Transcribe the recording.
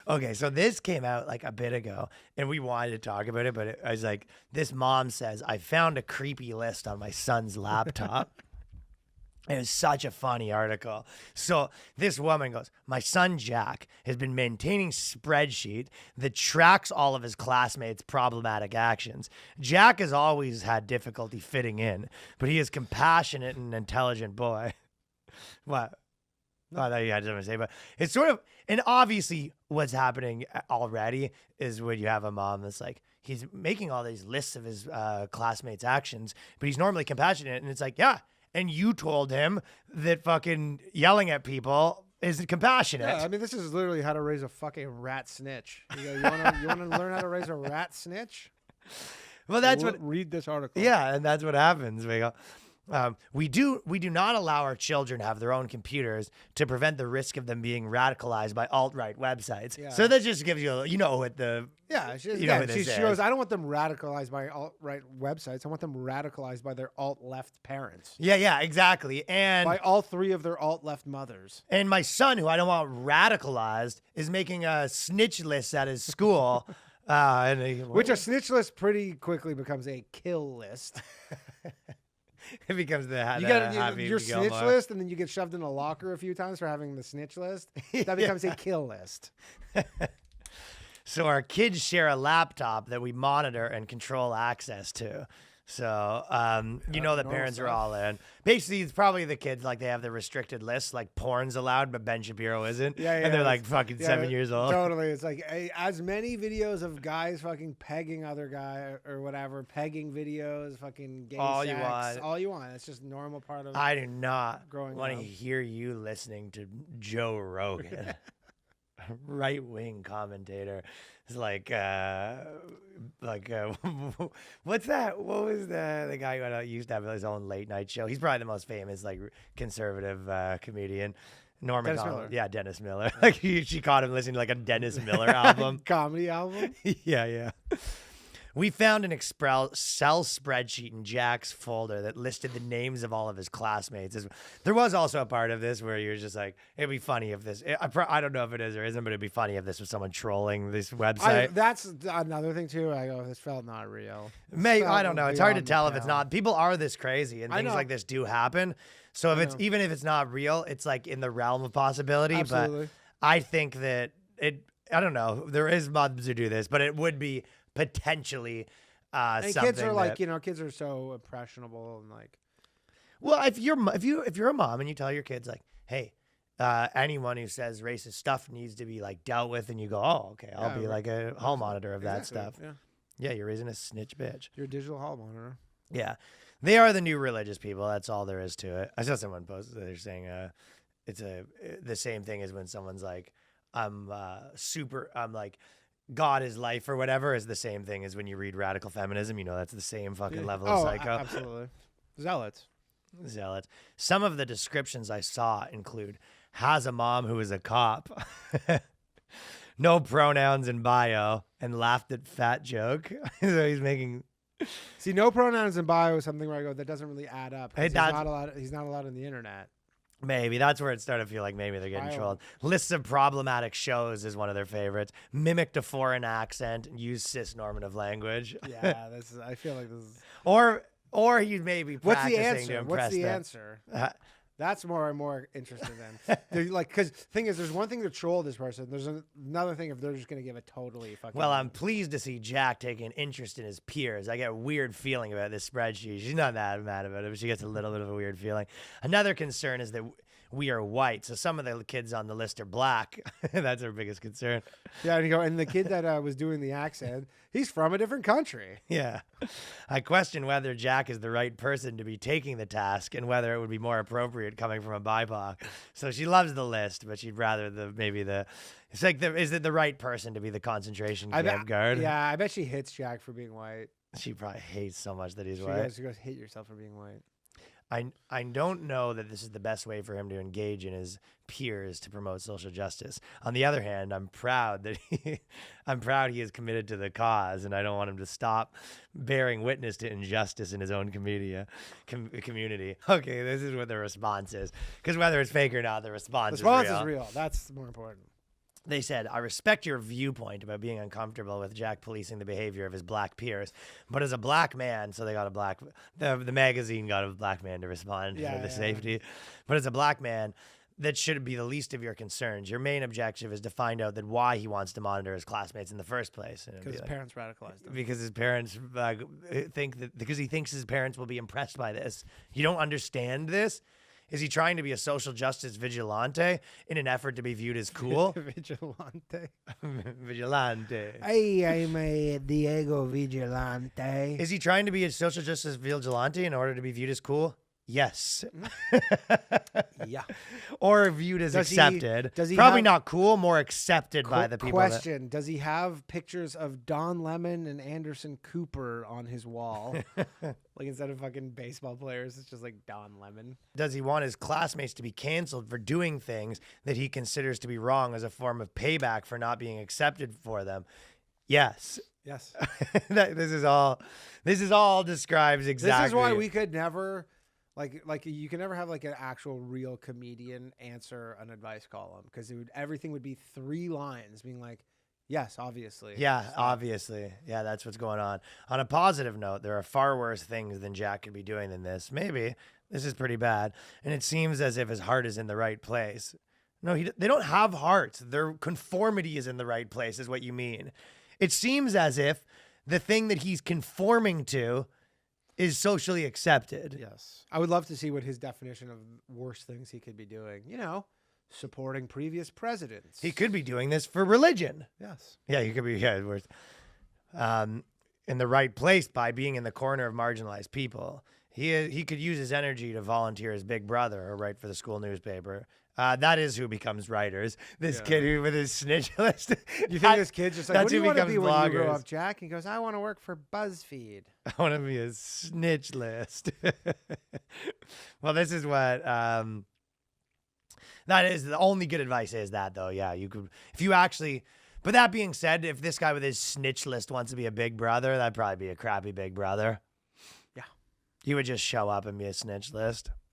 Okay, so this came out like a bit ago, and we wanted to talk about it, but I was like, this mom says, I found a creepy list on my son's laptop. It was such a funny article. So this woman goes, my son Jack has been maintaining spreadsheet that tracks all of his classmates' problematic actions. Jack has always had difficulty fitting in, but he is compassionate and intelligent boy. What? Oh, I thought you had something to say, but it's sort of, and obviously what's happening already is when you have a mom that's like, he's making all these lists of his classmates' actions, but he's normally compassionate. And it's like, yeah. And you told him that fucking yelling at people is compassionate. Yeah, I mean, this is literally how to raise a fucking rat snitch. You want to learn how to raise a rat snitch? Well, that's what. Read this article. Yeah, and that's what happens. We go. We do not allow our children to have their own computers to prevent the risk of them being radicalized by alt-right websites. Yeah. So that just gives you, what the she goes, I don't want them radicalized by alt-right websites. I want them radicalized by their alt-left parents. Yeah, exactly. And by all three of their alt-left mothers. And my son, who I don't want radicalized, is making a snitch list at his school. Which a snitch list pretty quickly becomes a kill list. It becomes your snitch list, and then you get shoved in a locker a few times for having the snitch list. That becomes a kill list. So our kids share a laptop that we monitor and control access to. So, the parents are all in. Basically, it's probably the kids, like, they have the restricted list, like, porn's allowed, but Ben Shapiro isn't. Yeah. And they're, like, fucking 7 years old. Totally. It's like, as many videos of guys fucking pegging other guy or whatever, pegging videos, fucking gay sex. All you want. It's just a normal part of I do not growing want up. to hear you listening to Joe Rogan. Right-wing commentator. It's like what's that? What was the guy who used to have his own late night show? He's probably the most famous like conservative comedian. Norman Dennis Miller. Yeah, Dennis Miller. Like she caught him listening to like a Dennis Miller album. Comedy album? Yeah. We found an Excel spreadsheet in Jack's folder that listed the names of all of his classmates. There was also a part of this where you're just like, it'd be funny if this, I don't know if it is or isn't, but it'd be funny if this was someone trolling this website. That's another thing too. I go, this felt not real. I don't know. It's hard to tell if it's not. People are this crazy and things like this do happen. So even if it's not real, it's like in the realm of possibility. Absolutely. But I think that I don't know. There is moms who do this, but it would be potentially and something kids are like, kids are so impressionable and like. Well, if you're a mom and you tell your kids like, hey, anyone who says racist stuff needs to be like dealt with, and you go, oh, okay, I'll be like a hall monitor of that stuff. Yeah, you're raising a snitch bitch. You're a digital hall monitor. Yeah, they are the new religious people. That's all there is to it. I saw someone post that they're saying it's the same thing as when someone's like, I'm like, God is life or whatever is the same thing as when you read radical feminism. That's the same fucking level of psycho. Absolutely. Zealots. Some of the descriptions I saw include has a mom who is a cop, no pronouns in bio, and laughed at fat joke. So he's making. See, no pronouns in bio is something where I go, that doesn't really add up. He's not allowed on the internet. Maybe that's where it started to feel like maybe they're getting trolled. Lists of problematic shows is one of their favorites. Mimicked a foreign accent and used cis-normative language. Yeah, I feel like this is. Or you maybe practicing to impress What's the answer? That's more I'm more interested in. Because thing is, there's one thing to troll this person. There's another thing if they're just going to give it totally fucking. Well, I'm pleased to see Jack taking an interest in his peers. I get a weird feeling about this spreadsheet. She's not that mad about it, but she gets a little bit of a weird feeling. Another concern is that we are white, so some of the kids on the list are black. That's our biggest concern. Yeah, and the kid that was doing the accent, he's from a different country. Yeah. I question whether Jack is the right person to be taking the task and whether it would be more appropriate coming from a BIPOC. So she loves the list, but she'd rather is it the right person to be the concentration camp guard? Yeah, I bet she hits Jack for being white. She probably hates so much that he's white. She goes, hate yourself for being white. I don't know that this is the best way for him to engage in his peers to promote social justice. On the other hand, I'm proud he is committed to the cause, and I don't want him to stop bearing witness to injustice in his own community. Okay, this is what the response is. Because whether it's fake or not, the response is real. That's more important. They said, I respect your viewpoint about being uncomfortable with Jack policing the behavior of his black peers, but as a black man, so they got the magazine got a black man to respond for the safety, but as a black man, that should be the least of your concerns. Your main objective is to find out why he wants to monitor his classmates in the first place. Because his parents radicalized him. Because his parents because he thinks his parents will be impressed by this. You don't understand this? Is he trying to be a social justice vigilante in an effort to be viewed as cool? Vigilante. Vigilante. Hey, I'm a Diego Vigilante. Is he trying to be a social justice vigilante in order to be viewed as cool? Yes. Yeah. Or viewed as accepted. Does he probably not cool, more accepted by the people. Question. Does he have pictures of Don Lemon and Anderson Cooper on his wall? Like instead of fucking baseball players, it's just like Don Lemon. Does he want his classmates to be canceled for doing things that he considers to be wrong as a form of payback for not being accepted for them? Yes. Yes. This is all describes exactly. This is why we could never... Like you can never have like an actual real comedian answer an advice column because everything would be 3 lines being like, yes, obviously. Yeah, obviously. Yeah, that's what's going on. On a positive note, there are far worse things than Jack could be doing than this. Maybe this is pretty bad, and it seems as if his heart is in the right place. No, they don't have hearts. Their conformity is in the right place, is what you mean. It seems as if the thing that he's conforming to is socially accepted. Yes. I would love to see what his definition of worst things he could be doing. You know, supporting previous presidents. He could be doing this for religion. Yes. Yeah, he could be worse. In the right place by being in the corner of marginalized people. He could use his energy to volunteer as Big Brother or write for the school newspaper. That is who becomes writers. This kid who with his snitch list. You think this kid's just like, what do you want to be when you grow up, Jack? He goes, I want to work for BuzzFeed. I want to be a snitch list. Well, this is what that is. The only good advice is that, though. Yeah, you could, if you actually. But that being said, if this guy with his snitch list wants to be a Big Brother, that'd probably be a crappy Big Brother. Yeah. He would just show up and be a snitch list.